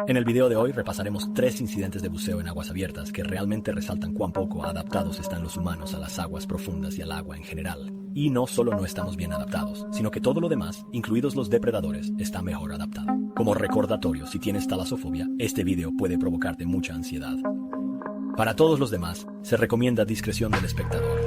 En el video de hoy repasaremos 3 incidentes de buceo en aguas abiertas que realmente resaltan cuán poco adaptados están los humanos a las aguas profundas y al agua en general. Y no solo no estamos bien adaptados, sino que todo lo demás, incluidos los depredadores, está mejor adaptado. Como recordatorio, si tienes talasofobia, este video puede provocarte mucha ansiedad. Para todos los demás, se recomienda discreción del espectador.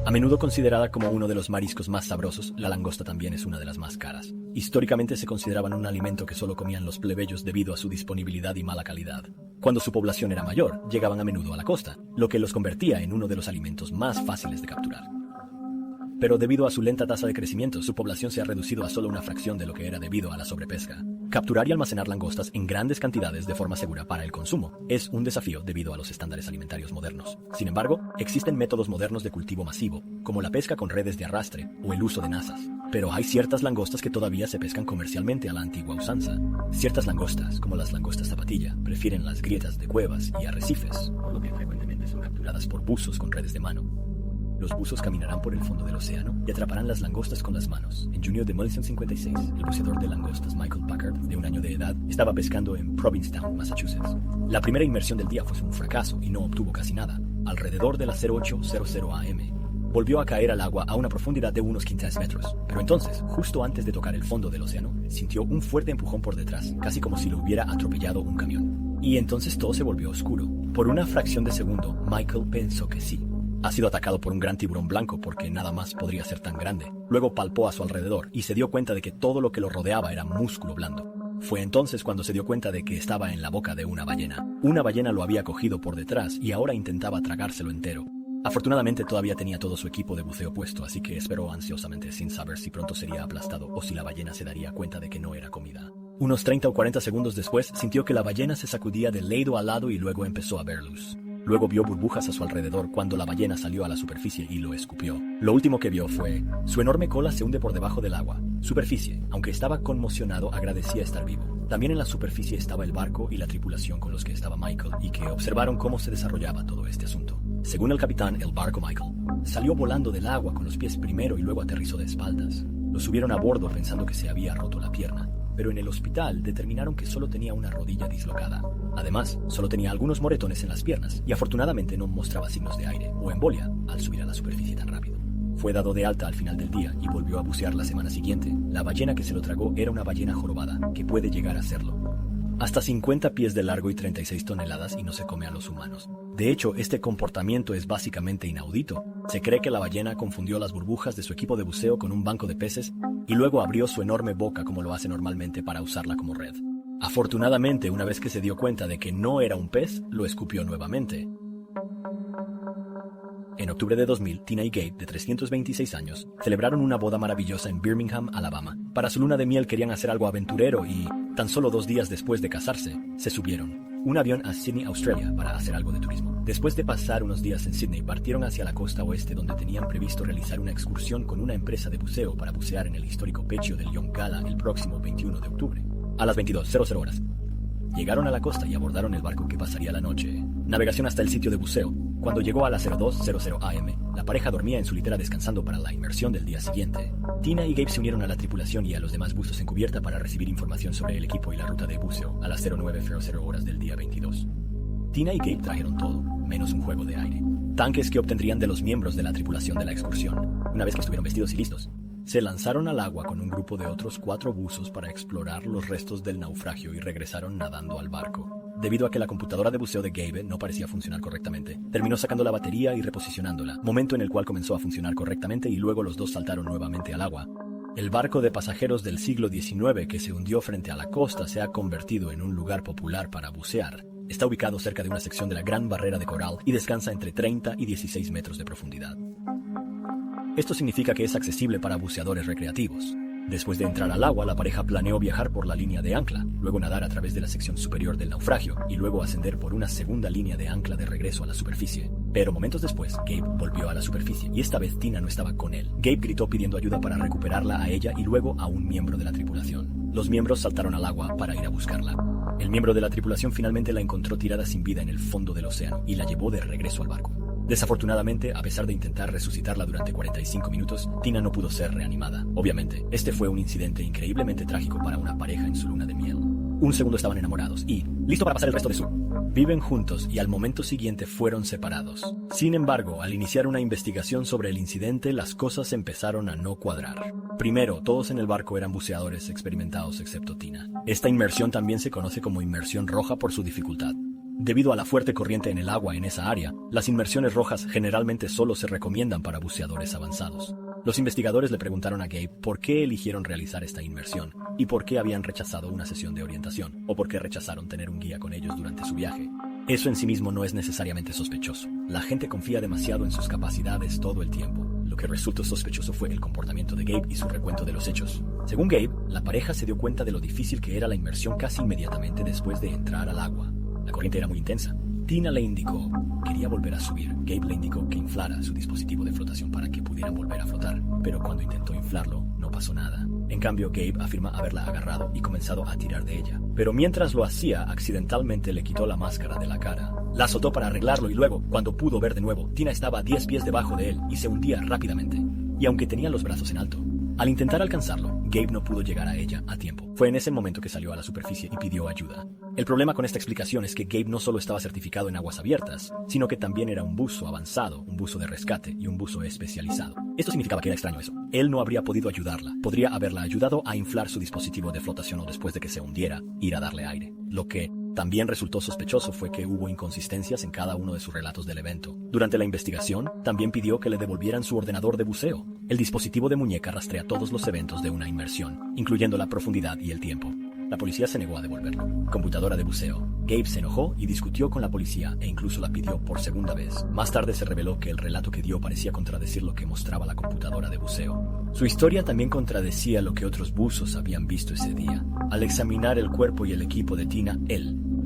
A menudo considerada como uno de los mariscos más sabrosos, la langosta también es una de las más caras. Históricamente se consideraban un alimento que solo comían los plebeyos debido a su disponibilidad y mala calidad. Cuando su población era mayor, llegaban a menudo a la costa, lo que los convertía en uno de los alimentos más fáciles de capturar. Pero debido a su lenta tasa de crecimiento, su población se ha reducido a solo una fracción de lo que era debido a la sobrepesca. Capturar y almacenar langostas en grandes cantidades de forma segura para el consumo es un desafío debido a los estándares alimentarios modernos. Sin embargo, existen métodos modernos de cultivo masivo, como la pesca con redes de arrastre o el uso de nazas. Pero hay ciertas langostas que todavía se pescan comercialmente a la antigua usanza. Ciertas langostas, como las langostas zapatilla, prefieren las grietas de cuevas y arrecifes, por lo que frecuentemente son capturadas por buzos con redes de mano. Los buzos caminarán por el fondo del océano y atraparán las langostas con las manos. En junio de 1956, el buceador de langostas Michael Packard, de 1 año de edad, estaba pescando en Provincetown, Massachusetts. La primera inmersión del día fue un fracaso y no obtuvo casi nada. Alrededor de las 08:00 am, volvió a caer al agua a una profundidad de unos 15 metros. Pero entonces, justo antes de tocar el fondo del océano, sintió un fuerte empujón por detrás, casi como si lo hubiera atropellado un camión. Y entonces todo se volvió oscuro. Por una fracción de segundo, Michael pensó que sí. Ha sido atacado por un gran tiburón blanco porque nada más podría ser tan grande. Luego palpó a su alrededor y se dio cuenta de que todo lo que lo rodeaba era músculo blando. Fue entonces cuando se dio cuenta de que estaba en la boca de una ballena. Una ballena lo había cogido por detrás y ahora intentaba tragárselo entero. Afortunadamente todavía tenía todo su equipo de buceo puesto, así que esperó ansiosamente sin saber si pronto sería aplastado o si la ballena se daría cuenta de que no era comida. Unos 30 o 40 segundos después sintió que la ballena se sacudía de lado a lado y luego empezó a ver luz. Luego vio burbujas a su alrededor cuando la ballena salió a la superficie y lo escupió. Lo último que vio fue: su enorme cola se hunde por debajo del agua. Superficie, aunque estaba conmocionado, agradecía estar vivo. También en la superficie estaba el barco y la tripulación con los que estaba Michael y que observaron cómo se desarrollaba todo este asunto. Según el capitán, el barco Michael salió volando del agua con los pies primero y luego aterrizó de espaldas. Lo subieron a bordo pensando que se había roto la pierna, pero en el hospital determinaron que solo tenía una rodilla dislocada. Además, solo tenía algunos moretones en las piernas y afortunadamente no mostraba signos de aire o embolia al subir a la superficie tan rápido. Fue dado de alta al final del día y volvió a bucear la semana siguiente. La ballena que se lo tragó era una ballena jorobada, que puede llegar a serlo. Hasta 50 pies de largo y 36 toneladas y no se come a los humanos. De hecho, este comportamiento es básicamente inaudito. Se cree que la ballena confundió las burbujas de su equipo de buceo con un banco de peces y luego abrió su enorme boca como lo hace normalmente para usarla como red. Afortunadamente, una vez que se dio cuenta de que no era un pez, lo escupió nuevamente. En octubre de 2000, Tina y Gabe, de 326 años, celebraron una boda maravillosa en Birmingham, Alabama. Para su luna de miel querían hacer algo aventurero y, tan solo 2 días después de casarse, se subieron un avión a Sydney, Australia, para hacer algo de turismo. Después de pasar unos días en Sydney, partieron hacia la costa oeste donde tenían previsto realizar una excursión con una empresa de buceo para bucear en el histórico pecho del Yongala el próximo 21 de octubre. A las 22:00 horas. Llegaron a la costa y abordaron el barco que pasaría la noche. Navegación hasta el sitio de buceo. Cuando llegó a las 02:00 am, la pareja dormía en su litera descansando para la inmersión del día siguiente. Tina y Gabe se unieron a la tripulación y a los demás buzos en cubierta para recibir información sobre el equipo y la ruta de buceo a las 09:00 horas del día 22. Tina y Gabe trajeron todo, menos un juego de aire. Tanques que obtendrían de los miembros de la tripulación de la excursión. Una vez que estuvieron vestidos y listos, se lanzaron al agua con un grupo de otros 4 buzos para explorar los restos del naufragio y regresaron nadando al barco. Debido a que la computadora de buceo de Gabe no parecía funcionar correctamente, terminó sacando la batería y reposicionándola, momento en el cual comenzó a funcionar correctamente y luego los dos saltaron nuevamente al agua. El barco de pasajeros del siglo XIX que se hundió frente a la costa se ha convertido en un lugar popular para bucear. Está ubicado cerca de una sección de la Gran Barrera de Coral y descansa entre 30 y 16 metros de profundidad. Esto significa que es accesible para buceadores recreativos. Después de entrar al agua, la pareja planeó viajar por la línea de ancla, luego nadar a través de la sección superior del naufragio y luego ascender por una segunda línea de ancla de regreso a la superficie. Pero momentos después, Gabe volvió a la superficie y esta vez Tina no estaba con él. Gabe gritó pidiendo ayuda para recuperarla a ella y luego a un miembro de la tripulación. Los miembros saltaron al agua para ir a buscarla. El miembro de la tripulación finalmente la encontró tirada sin vida en el fondo del océano y la llevó de regreso al barco. Desafortunadamente, a pesar de intentar resucitarla durante 45 minutos, Tina no pudo ser reanimada. Obviamente, este fue un incidente increíblemente trágico para una pareja en su luna de miel. Un segundo estaban enamorados y listo para pasar el resto de su viven juntos y al momento siguiente fueron separados. Sin embargo, al iniciar una investigación sobre el incidente, las cosas empezaron a no cuadrar. Primero, todos en el barco eran buceadores experimentados excepto Tina. Esta inmersión también se conoce como inmersión roja por su dificultad. Debido a la fuerte corriente en el agua en esa área, las inmersiones rojas generalmente solo se recomiendan para buceadores avanzados. Los investigadores le preguntaron a Gabe por qué eligieron realizar esta inmersión y por qué habían rechazado una sesión de orientación o por qué rechazaron tener un guía con ellos durante su viaje. Eso en sí mismo no es necesariamente sospechoso. La gente confía demasiado en sus capacidades todo el tiempo. Lo que resultó sospechoso fue el comportamiento de Gabe y su recuento de los hechos. Según Gabe, la pareja se dio cuenta de lo difícil que era la inmersión casi inmediatamente después de entrar al agua. La corriente era muy intensa. Tina le indicó que quería volver a subir. Gabe le indicó que inflara su dispositivo de flotación para que pudieran volver a flotar, pero cuando intentó inflarlo, no pasó nada. En cambio, Gabe afirma haberla agarrado y comenzado a tirar de ella. Pero mientras lo hacía, accidentalmente le quitó la máscara de la cara. La azotó para arreglarlo y luego, cuando pudo ver de nuevo, Tina estaba a 10 pies debajo de él y se hundía rápidamente. Y aunque tenía los brazos en alto, al intentar alcanzarlo, Gabe no pudo llegar a ella a tiempo. Fue en ese momento que salió a la superficie y pidió ayuda. El problema con esta explicación es que Gabe no solo estaba certificado en aguas abiertas, sino que también era un buzo avanzado, un buzo de rescate y un buzo especializado. Esto significaba que era extraño eso. Él no habría podido ayudarla. Podría haberla ayudado a inflar su dispositivo de flotación o después de que se hundiera, ir a darle aire. Lo que también resultó sospechoso fue que hubo inconsistencias en cada uno de sus relatos del evento. Durante la investigación, también pidió que le devolvieran su ordenador de buceo. El dispositivo de muñeca rastrea todos los eventos de una inmersión, incluyendo la profundidad y el tiempo. La policía se negó a devolverlo. Computadora de buceo. Gabe se enojó y discutió con la policía e incluso la pidió por segunda vez. Más tarde se reveló que el relato que dio parecía contradecir lo que mostraba la computadora de buceo. Su historia también contradecía lo que otros buzos habían visto ese día. Al examinar el cuerpo y el equipo de Tina,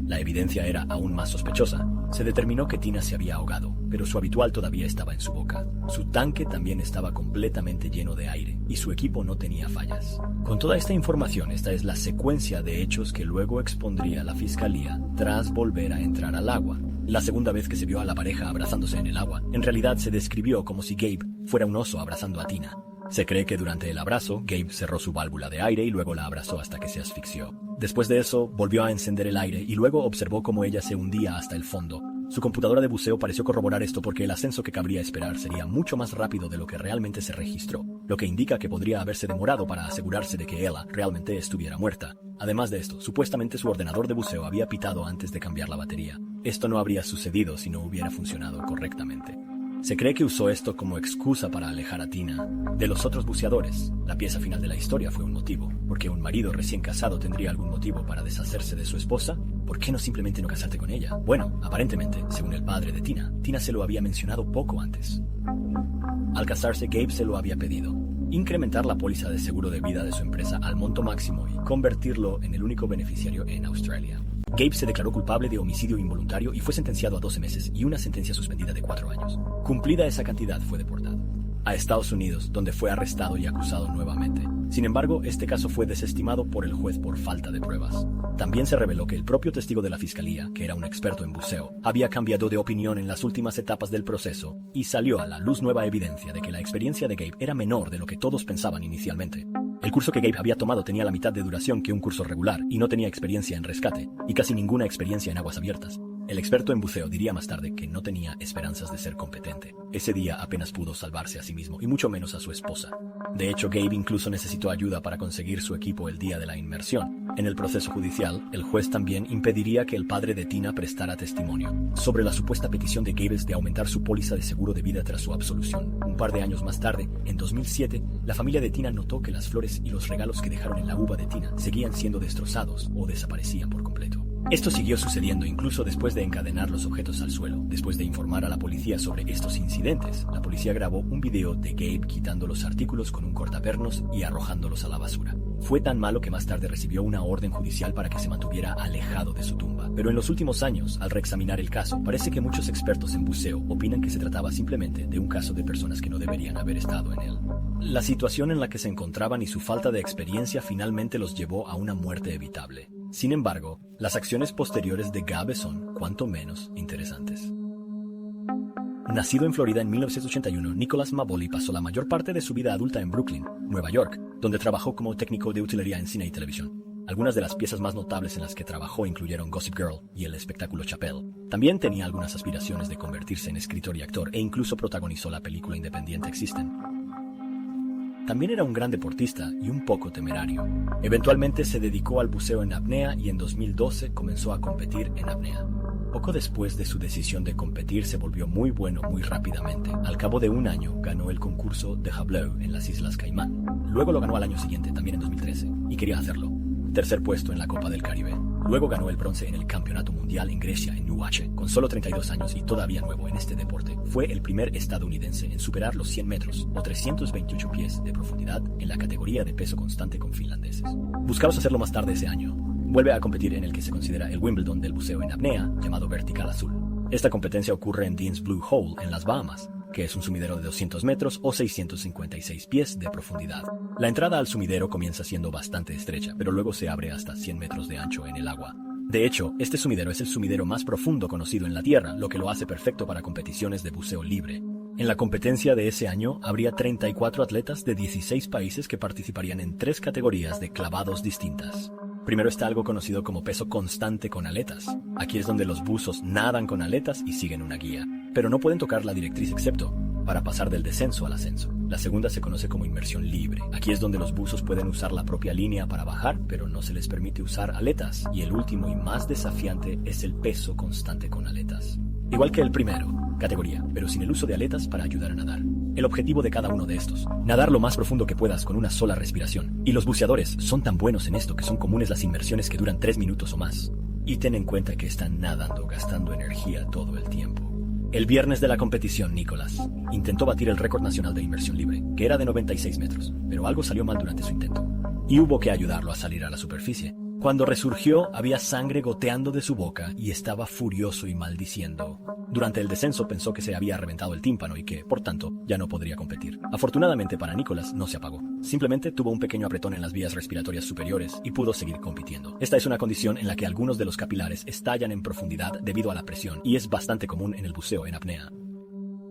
la evidencia era aún más sospechosa. Se determinó que Tina se había ahogado, pero su habitual todavía estaba en su boca. Su tanque también estaba completamente lleno de aire, y su equipo no tenía fallas. Con toda esta información, esta es la secuencia de hechos que luego expondría la fiscalía tras volver a entrar al agua. La segunda vez que se vio a la pareja abrazándose en el agua, en realidad se describió como si Gabe fuera un oso abrazando a Tina. Se cree que durante el abrazo, Gabe cerró su válvula de aire y luego la abrazó hasta que se asfixió. Después de eso, volvió a encender el aire y luego observó cómo ella se hundía hasta el fondo. Su computadora de buceo pareció corroborar esto porque el ascenso que cabría esperar sería mucho más rápido de lo que realmente se registró, lo que indica que podría haberse demorado para asegurarse de que ella realmente estuviera muerta. Además de esto, supuestamente su ordenador de buceo había pitado antes de cambiar la batería. Esto no habría sucedido si no hubiera funcionado correctamente. Se cree que usó esto como excusa para alejar a Tina de los otros buceadores. La pieza final de la historia fue un motivo. ¿Por qué un marido recién casado tendría algún motivo para deshacerse de su esposa? ¿Por qué no simplemente no casarte con ella? Bueno, aparentemente, según el padre de Tina, Tina se lo había mencionado poco antes. Al casarse, Gabe se lo había pedido. Incrementar la póliza de seguro de vida de su empresa al monto máximo y convertirlo en el único beneficiario en Australia. Gabe se declaró culpable de homicidio involuntario y fue sentenciado a 12 meses y una sentencia suspendida de 4 años. Cumplida esa cantidad, fue deportado a Estados Unidos, donde fue arrestado y acusado nuevamente. Sin embargo, este caso fue desestimado por el juez por falta de pruebas. También se reveló que el propio testigo de la fiscalía, que era un experto en buceo, había cambiado de opinión en las últimas etapas del proceso y salió a la luz nueva evidencia de que la experiencia de Gabe era menor de lo que todos pensaban inicialmente. El curso que Gabe había tomado tenía la mitad de duración que un curso regular y no tenía experiencia en rescate y casi ninguna experiencia en aguas abiertas. El experto en buceo diría más tarde que no tenía esperanzas de ser competente. Ese día apenas pudo salvarse a sí mismo y mucho menos a su esposa. De hecho, Gabe incluso necesitó ayuda para conseguir su equipo el día de la inmersión. En el proceso judicial, el juez también impediría que el padre de Tina prestara testimonio sobre la supuesta petición de Gabe de aumentar su póliza de seguro de vida tras su absolución. Un par de años más tarde, en 2007, la familia de Tina notó que las flores y los regalos que dejaron en la uva de Tina seguían siendo destrozados o desaparecían por completo. Esto siguió sucediendo incluso después de encadenar los objetos al suelo. Después de informar a la policía sobre estos incidentes, la policía grabó un video de Gabe quitando los artículos con un cortapernos y arrojándolos a la basura. Fue tan malo que más tarde recibió una orden judicial para que se mantuviera alejado de su tumba. Pero en los últimos años, al reexaminar el caso, parece que muchos expertos en buceo opinan que se trataba simplemente de un caso de personas que no deberían haber estado en él. La situación en la que se encontraban y su falta de experiencia finalmente los llevó a una muerte evitable. Sin embargo, las acciones posteriores de Gabe son, cuanto menos, interesantes. Nacido en Florida en 1981, Nicholas Maboli pasó la mayor parte de su vida adulta en Brooklyn, Nueva York, donde trabajó como técnico de utilería en cine y televisión. Algunas de las piezas más notables en las que trabajó incluyeron Gossip Girl y el espectáculo Chappelle. También tenía algunas aspiraciones de convertirse en escritor y actor e incluso protagonizó la película independiente Existen. También era un gran deportista y un poco temerario. Eventualmente se dedicó al buceo en apnea y en 2012 comenzó a competir en apnea. Poco después de su decisión de competir se volvió muy bueno muy rápidamente. Al cabo de un año ganó el concurso de Hableu en las Islas Caimán. Luego lo ganó al año siguiente, también en 2013, y quería hacerlo. Tercer puesto en la Copa del Caribe. Luego ganó el bronce en el Campeonato Mundial en Grecia, en Nuace. Con solo 32 años y todavía nuevo en este deporte, fue el primer estadounidense en superar los 100 metros o 328 pies de profundidad en la categoría de peso constante con finlandeses. Buscaba hacerlo más tarde ese año. Vuelve a competir en el que se considera el Wimbledon del buceo en apnea, llamado Vertical Azul. Esta competencia ocurre en Dean's Blue Hole, en las Bahamas, que es un sumidero de 200 metros o 656 pies de profundidad. La entrada al sumidero comienza siendo bastante estrecha, pero luego se abre hasta 100 metros de ancho en el agua. De hecho, este sumidero es el sumidero más profundo conocido en la Tierra, lo que lo hace perfecto para competiciones de buceo libre. En la competencia de ese año, habría 34 atletas de 16 países que participarían en 3 categorías de clavados distintas. Primero está algo conocido como peso constante con aletas. Aquí es donde los buzos nadan con aletas y siguen una guía, pero no pueden tocar la directriz excepto para pasar del descenso al ascenso. La segunda se conoce como inmersión libre. Aquí es donde los buzos pueden usar la propia línea para bajar, pero no se les permite usar aletas. Y el último y más desafiante es el peso constante con aletas. Igual que el primero, categoría, pero sin el uso de aletas para ayudar a nadar. El objetivo de cada uno de estos, nadar lo más profundo que puedas con una sola respiración. Y los buceadores son tan buenos en esto que son comunes las inmersiones que duran 3 minutos o más. Y ten en cuenta que están nadando, gastando energía todo el tiempo. El viernes de la competición, Nicholas intentó batir el récord nacional de inmersión libre, que era de 96 metros, pero algo salió mal durante su intento, y hubo que ayudarlo a salir a la superficie. Cuando resurgió, había sangre goteando de su boca y estaba furioso y maldiciendo. Durante el descenso pensó que se había reventado el tímpano y que, por tanto, ya no podría competir. Afortunadamente para Nicholas, no se apagó. Simplemente tuvo un pequeño apretón en las vías respiratorias superiores y pudo seguir compitiendo. Esta es una condición en la que algunos de los capilares estallan en profundidad debido a la presión y es bastante común en el buceo en apnea.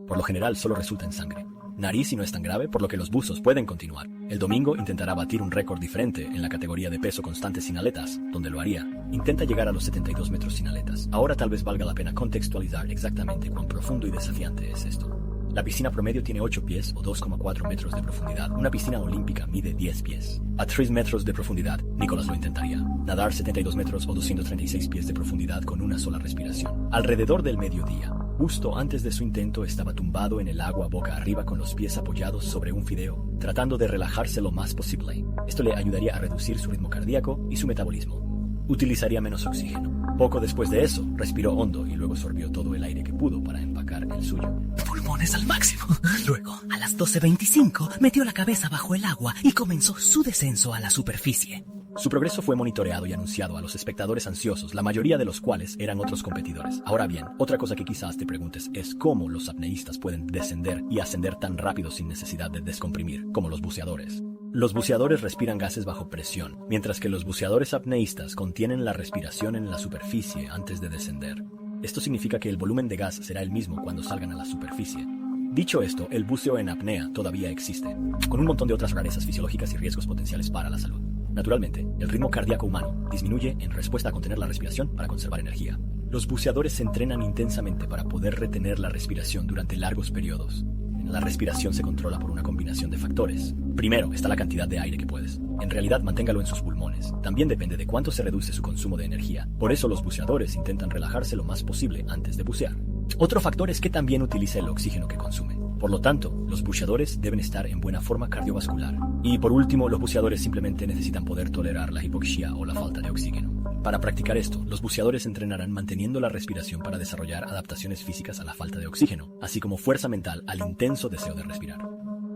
Por lo general, solo resulta en sangre. Nariz y no es tan grave, por lo que los buzos pueden continuar. El domingo intentará batir un récord diferente en la categoría de peso constante sin aletas, donde lo haría. Intenta llegar a los 72 metros sin aletas. Ahora tal vez valga la pena contextualizar exactamente cuán profundo y desafiante es esto. La piscina promedio tiene 8 pies o 2,4 metros de profundidad. Una piscina olímpica mide 10 pies. A 3 metros de profundidad, Nicholas lo intentaría. Nadar 72 metros o 236 pies de profundidad con una sola respiración. Alrededor del mediodía, justo antes de su intento, estaba tumbado en el agua boca arriba con los pies apoyados sobre un fideo, tratando de relajarse lo más posible. Esto le ayudaría a reducir su ritmo cardíaco y su metabolismo. Utilizaría menos oxígeno. Poco después de eso, respiró hondo y luego sorbió todo el aire que pudo para empacar el suyo. Pulmones al máximo. Luego, a las 12:25, metió la cabeza bajo el agua y comenzó su descenso a la superficie. Su progreso fue monitoreado y anunciado a los espectadores ansiosos, la mayoría de los cuales eran otros competidores. Ahora bien, otra cosa que quizás te preguntes es cómo los apneístas pueden descender y ascender tan rápido sin necesidad de descomprimir, como los buceadores. Los buceadores respiran gases bajo presión, mientras que los buceadores apneístas contienen la respiración en la superficie antes de descender. Esto significa que el volumen de gas será el mismo cuando salgan a la superficie. Dicho esto, el buceo en apnea todavía existe, con un montón de otras rarezas fisiológicas y riesgos potenciales para la salud. Naturalmente, el ritmo cardíaco humano disminuye en respuesta a contener la respiración para conservar energía. Los buceadores se entrenan intensamente para poder retener la respiración durante largos periodos. La respiración se controla por una combinación de factores. Primero está la cantidad de aire que puedes. En realidad, manténgalo en sus pulmones. También depende de cuánto se reduce su consumo de energía. Por eso los buceadores intentan relajarse lo más posible antes de bucear. Otro factor es que también utiliza el oxígeno que consume. Por lo tanto, los buceadores deben estar en buena forma cardiovascular. Y por último, los buceadores simplemente necesitan poder tolerar la hipoxia o la falta de oxígeno. Para practicar esto, los buceadores entrenarán manteniendo la respiración para desarrollar adaptaciones físicas a la falta de oxígeno, así como fuerza mental al intenso deseo de respirar.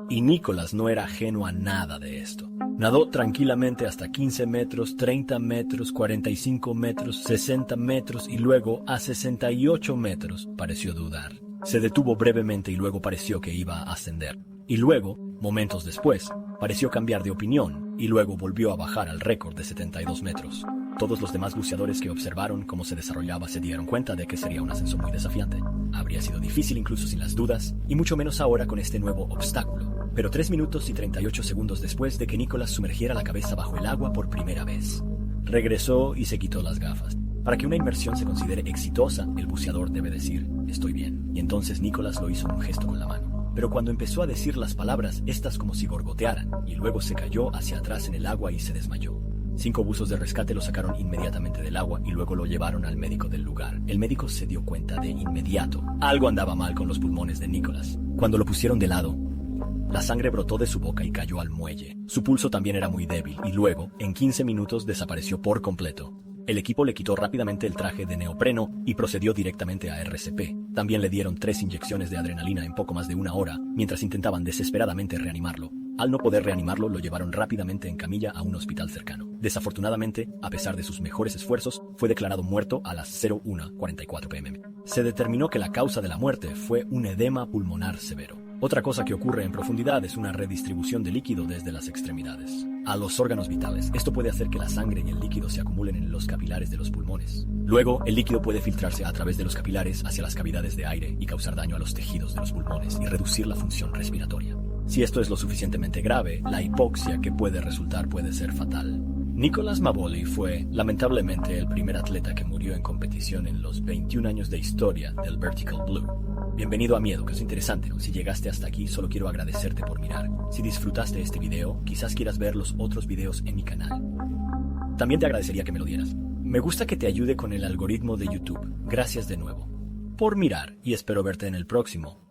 Y Nicholas no era ajeno a nada de esto. Nadó tranquilamente hasta 15 metros, 30 metros, 45 metros, 60 metros y luego a 68 metros pareció dudar. Se detuvo brevemente y luego pareció que iba a ascender. Y luego, momentos después, pareció cambiar de opinión y luego volvió a bajar al récord de 72 metros. Todos los demás buceadores que observaron cómo se desarrollaba se dieron cuenta de que sería un ascenso muy desafiante. Habría sido difícil incluso sin las dudas, y mucho menos ahora con este nuevo obstáculo. Pero 3 minutos y 38 segundos después de que Nicholas sumergiera la cabeza bajo el agua por primera vez, regresó y se quitó las gafas. Para que una inmersión se considere exitosa, el buceador debe decir, estoy bien. Y entonces Nicholas lo hizo en un gesto con la mano. Pero cuando empezó a decir las palabras, estas como si gorgotearan, y luego se cayó hacia atrás en el agua y se desmayó. 5 buzos de rescate lo sacaron inmediatamente del agua y luego lo llevaron al médico del lugar. El médico se dio cuenta de inmediato. Algo andaba mal con los pulmones de Nicholas. Cuando lo pusieron de lado, la sangre brotó de su boca y cayó al muelle. Su pulso también era muy débil y luego, en 15 minutos, desapareció por completo. El equipo le quitó rápidamente el traje de neopreno y procedió directamente a RCP. También le dieron 3 inyecciones de adrenalina en poco más de 1 hora, mientras intentaban desesperadamente reanimarlo. Al no poder reanimarlo, lo llevaron rápidamente en camilla a un hospital cercano. Desafortunadamente, a pesar de sus mejores esfuerzos, fue declarado muerto a las 01:44 p.m. Se determinó que la causa de la muerte fue un edema pulmonar severo. Otra cosa que ocurre en profundidad es una redistribución de líquido desde las extremidades a los órganos vitales. Esto puede hacer que la sangre y el líquido se acumulen en los capilares de los pulmones. Luego, el líquido puede filtrarse a través de los capilares hacia las cavidades de aire y causar daño a los tejidos de los pulmones y reducir la función respiratoria. Si esto es lo suficientemente grave, la hipoxia que puede resultar puede ser fatal. Nicholas Mavoli fue, lamentablemente, el primer atleta que murió en competición en los 21 años de historia del Vertical Blue. Bienvenido a Miedo, que es interesante, ¿no? Si llegaste hasta aquí, solo quiero agradecerte por mirar. Si disfrutaste este video, quizás quieras ver los otros videos en mi canal. También te agradecería que me lo dieras. Me gusta que te ayude con el algoritmo de YouTube. Gracias de nuevo por mirar y espero verte en el próximo.